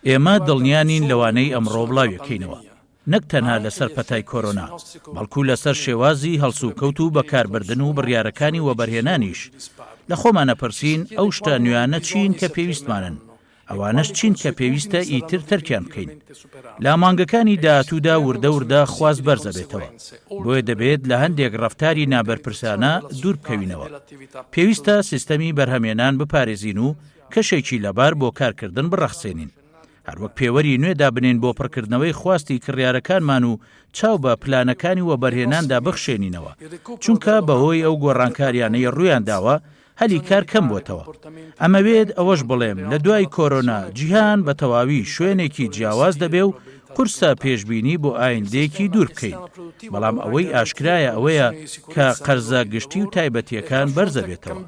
ئێمە دڵنیانین لەوانەی ئەمڕۆ بڵاویەکەینەوە نەک تەنها لەسەر پەتای کۆرۆنا بەڵکو لەسەر شێوازی هەڵسوکەوت و بەکاربردن و بڕیارەکانی وەبەرهێنانیش لە خۆمانە پرسین ئەو شتە نوێیانە چین کە پێویستمانن ئەوانەش چین کە پێویستە ئیتر تەرکیان بکەین لە مانگەکانی داهاتوودا وردە وردە خواست بەرزە بێتەوە بۆیە دەبێت لە هەندێک ڕەفتاری نابەرپرسانە دوور بکەوینەوە پێویستە سیستەمی بەرهەمێنان بپارێزین و کەشێکی لەبار بۆ کارکردن بڕەخسێنین هەروەک پێوەری نوێدا بنێن بۆ پڕکردنەوەی خواستی کڕیارەکانمان و چاو بە پلانەکانی وەبەرهێناندا بخشێنینەوە چونکە بەهۆی ئەو گۆڕانکاریانەی ڕوویان داوە هەلی کار کەم بۆتەوە ئەمەوێت ئەوەش بڵێم لە دوای کۆرۆنا جیهان بە تەواوی شوێنێکی جیاواز دەبێ و کورسە پێشبینی بۆ ئایندەیەکی دوور بکەین بەڵام ئەوەی ئاشکرایە ئەوەیە کە قەرزە گشتی و تایبەتیەکان بەرزە بێتەوە